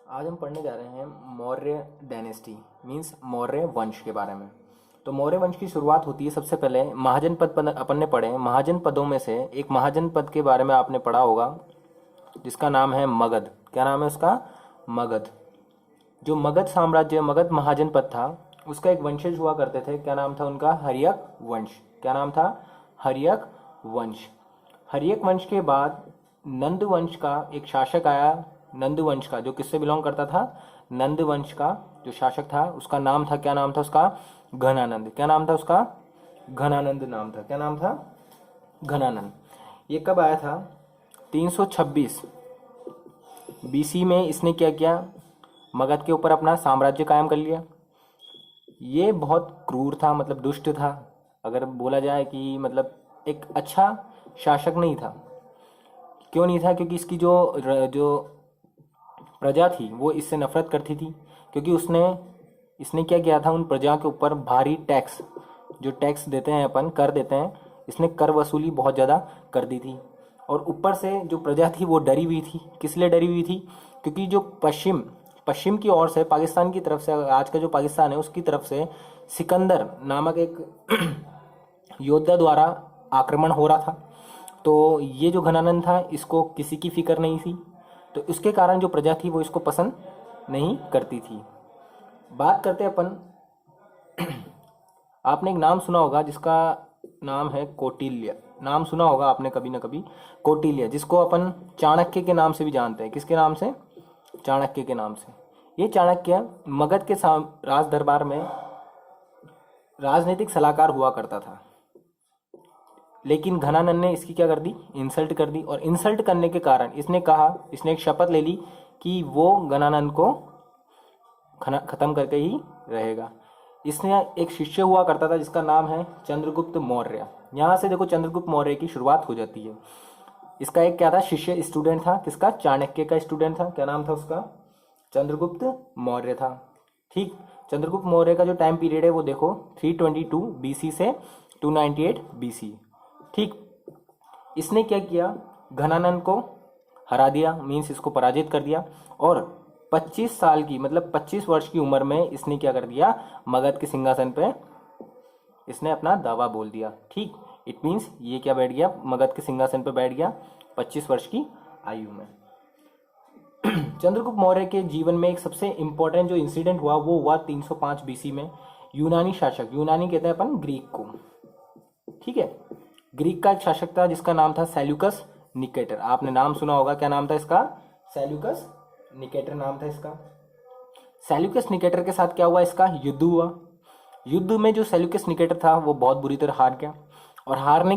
आज हम पढ़ने जा रहे हैं मौर्य डायनेस्टी मीन्स मौर्य वंश के बारे में। तो मौर्य वंश की शुरुआत होती है सबसे पहले महाजनपद अपन ने पढ़े। महाजनपदों में से एक महाजनपद के बारे में आपने पढ़ा होगा जिसका नाम है मगध। क्या नाम है उसका? मगध। जो मगध साम्राज्य, मगध महाजनपद था, उसका एक वंशज हुआ करते थे। क्या नाम था उनका? हर्यक वंश। क्या नाम था? हर्यक वंश। हर्यक वंश के बाद नंद वंश का एक शासक आया। नंद वंश का, जो किससे बिलोंग करता था? नंद वंश का जो शासक था उसका नाम था, क्या नाम था उसका? घनानंद। क्या नाम था उसका? घनानंद नाम था। क्या नाम था? घनानंद। ये कब आया था? 326 बीसी में इसने क्या किया? मगध के ऊपर अपना साम्राज्य कायम कर लिया। ये बहुत क्रूर था, मतलब दुष्ट था। अगर बोला जाए कि मतलब एक अच्छा शासक नहीं था। क्यों नहीं था? क्योंकि इसकी जो प्रजा थी वो इससे नफरत करती थी। क्योंकि इसने क्या किया था? उन प्रजा के ऊपर भारी टैक्स, जो टैक्स देते हैं अपन, कर देते हैं, इसने कर वसूली बहुत ज़्यादा कर दी थी। और ऊपर से जो प्रजा थी वो डरी हुई थी। किस लिए डरी हुई थी? क्योंकि जो पश्चिम की ओर से, पाकिस्तान की तरफ से, आज का जो पाकिस्तान है उसकी तरफ से सिकंदर नामक एक योद्धा द्वारा आक्रमण हो रहा था। तो ये जो घनानंद था इसको किसी की फिक्र नहीं थी। तो इसके कारण जो प्रजा थी वो इसको पसंद नहीं करती थी। बात करते अपन आपने एक नाम सुना होगा जिसका नाम है कौटिल्य। नाम सुना होगा आपने कभी ना कभी, कौटिल्य, जिसको अपन चाणक्य के नाम से भी जानते हैं। किसके नाम से? चाणक्य के नाम से। ये चाणक्य मगध के राज दरबार में राजनीतिक सलाहकार हुआ करता था। लेकिन घनानंद ने इसकी क्या कर दी? इंसल्ट कर दी। और इंसल्ट करने के कारण इसने एक शपथ ले ली कि वो घनानंद को खत्म करके ही रहेगा। इसने एक शिष्य हुआ करता था जिसका नाम है चंद्रगुप्त मौर्य। यहाँ से देखो चंद्रगुप्त मौर्य की शुरुआत हो जाती है। इसका एक क्या था? शिष्य, स्टूडेंट था। किसका? चाणक्य का स्टूडेंट था। क्या नाम था उसका? चंद्रगुप्त मौर्य था। ठीक। चंद्रगुप्त मौर्य का जो टाइम पीरियड है वो देखो 322 बीसी से 298 बीसी। ठीक। इसने क्या किया? घनानंद को हरा दिया, मीन्स इसको पराजित कर दिया। और 25 साल की, मतलब 25 वर्ष की उम्र में इसने क्या कर दिया? मगध के सिंहासन पे इसने अपना दावा बोल दिया। ठीक। इट मीन्स ये क्या बैठ गया? मगध के सिंहासन पे बैठ गया 25 वर्ष की आयु में। चंद्रगुप्त मौर्य के जीवन में एक सबसे इंपॉर्टेंट जो इंसिडेंट हुआ वो हुआ 305 बीसी में। यूनानी शासक, यूनानी कहते हैं अपन ग्रीक को, ठीक है, ग्रीक का एक शासक था जिसका नाम था सेल्यूकस निकेटर। आपने नाम सुना होगा। क्या नाम था इसका? सेल्यूकस निकेटर नाम था इसका। सेल्यूकस निकेटर के साथ क्या हुआ? इसका युद्ध हुआ। युद्ध में जो सेल्यूकस निकेटर था वो बहुत बुरी तरह हार गया। और हारने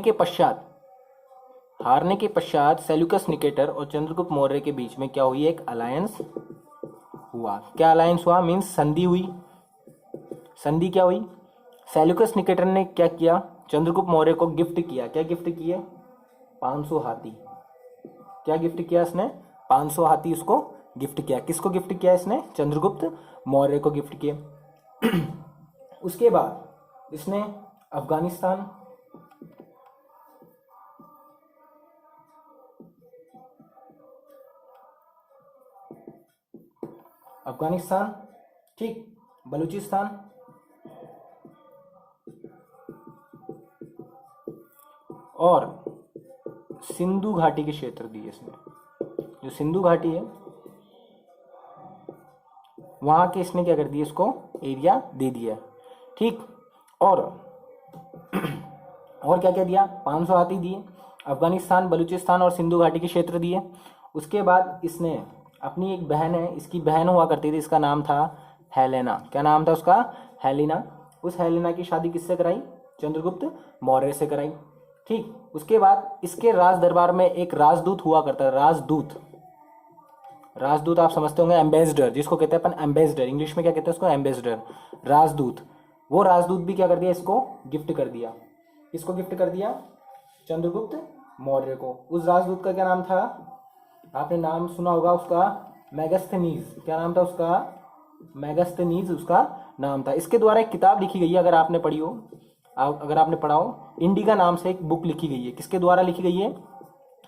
के पश्चात सेल्यूकस निकेटर और चंद्रगुप्त मौर्य के बीच में क्या हुई? एक अलायंस हुआ। क्या अलायंस हुआ? मीन्स संधि हुई। संधि क्या हुई? सेल्यूकस निकेटर ने क्या किया? चंद्रगुप्त मौर्य को गिफ्ट किया। क्या गिफ्ट किए? 500 हाथी। क्या गिफ्ट किया इसने? 500 हाथी उसको गिफ्ट किया। किसको गिफ्ट किया इसने? चंद्रगुप्त मौर्य को गिफ्ट किए। उसके बाद इसने अफगानिस्तान, ठीक, बलूचिस्तान और सिंधु घाटी के क्षेत्र दिए इसने। जो सिंधु घाटी है वहां के इसने क्या कर दिया? इसको एरिया दे दिया। ठीक। और क्या क्या दिया? 500 हाथी दिए, अफगानिस्तान, बलूचिस्तान और सिंधु घाटी के क्षेत्र दिए। उसके बाद इसने अपनी एक बहन है, इसकी बहन हुआ करती थी, इसका नाम था हेलेना। क्या नाम था उसका? हेलेना। उस हेलेना की शादी किससे कराई? चंद्रगुप्त मौर्य से कराई। ठीक। उसके बाद इसके राज दरबार में एक राजदूत हुआ करता है। राजदूत आप समझते होंगे, एम्बेसडर, जिसको कहते हैं अपन एम्बेसडर। इंग्लिश में क्या कहते हैं उसको? एम्बेसडर, राजदूत। वो राजदूत भी क्या कर दिया? इसको गिफ्ट कर दिया। किसको गिफ्ट कर दिया? चंद्रगुप्त मौर्य को। उस राजदूत का क्या नाम था? आपने नाम सुना होगा उसका, मेगास्थनीज। क्या नाम था उसका? मेगास्थनीज उसका नाम था। इसके द्वारा एक किताब लिखी गई है, अगर आपने पढ़ी हो, अगर आपने पढ़ा हो, इंडिका नाम से एक बुक लिखी गई है। किसके द्वारा लिखी गई है?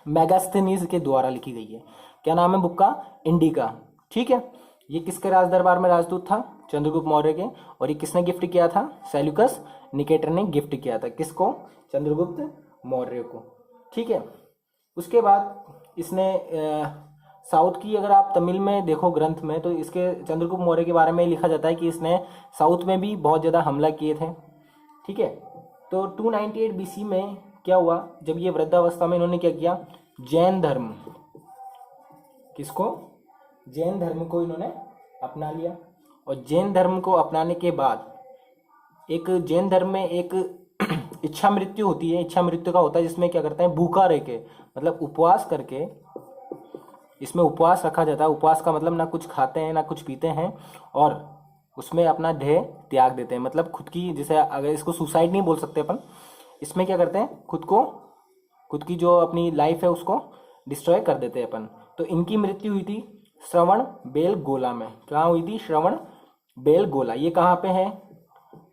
मेगास्थनीज के द्वारा लिखी गई है। क्या नाम है बुक का? इंडिका। ठीक है। ये किसके राज दरबार में राजदूत था? चंद्रगुप्त मौर्य के। और ये किसने गिफ्ट किया था? सेल्यूकस निकेटर ने गिफ्ट किया था। किसको? चंद्रगुप्त मौर्य को। ठीक है। उसके बाद इसने साउथ की, अगर आप तमिल में देखो ग्रंथ में, तो इसके चंद्रगुप्त मौर्य के बारे में लिखा जाता है कि इसने साउथ में भी बहुत ज़्यादा हमला किए थे। ठीक है। तो 298 BC में क्या हुआ, जब ये वृद्धावस्था में इन्होंने क्या किया? जैन धर्म, किसको? जैन धर्म को इन्होंने अपना लिया। और जैन धर्म को अपनाने के बाद एक जैन धर्म में एक इच्छा मृत्यु होती है। इच्छा मृत्यु का होता है जिसमें क्या करते हैं? भूखा रह के, मतलब उपवास करके, इसमें उपवास रखा जाता है। उपवास का मतलब ना कुछ खाते हैं ना कुछ पीते हैं, और उसमें अपना देह त्याग देते हैं। मतलब खुद की, जैसे अगर इसको सुसाइड नहीं बोल सकते अपन, इसमें क्या करते हैं? खुद की जो अपनी लाइफ है उसको डिस्ट्रॉय कर देते हैं अपन। तो इनकी मृत्यु हुई थी श्रवण बेलगोला में। कहाँ हुई थी? श्रवण बेलगोला। ये कहाँ पे है?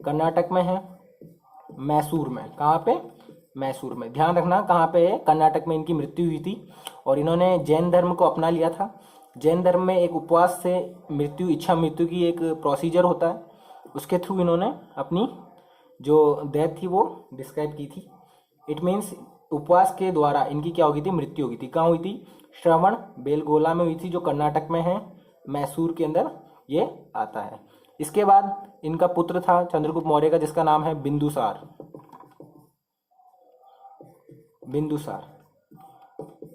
कर्नाटक में है, मैसूर में। कहाँ पे? मैसूर में। ध्यान रखना कहाँ पे है? कर्नाटक में इनकी मृत्यु हुई थी। और इन्होंने जैन धर्म को अपना लिया था। जैन धर्म में एक उपवास से मृत्यु, इच्छा मृत्यु की एक प्रोसीजर होता है, उसके थ्रू इन्होंने अपनी जो डेथ थी वो डिस्क्राइब की थी। इट मीन्स उपवास के द्वारा इनकी क्या हो गई थी? मृत्यु हो गई थी। कहाँ हुई थी? श्रवण बेलगोला में हुई थी, जो कर्नाटक में है, मैसूर के अंदर ये आता है। इसके बाद इनका पुत्र था चंद्रगुप्त मौर्य का, जिसका नाम है बिंदुसार। बिंदुसार,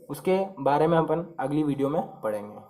उसके बारे में अपन अगली वीडियो में पढ़ेंगे।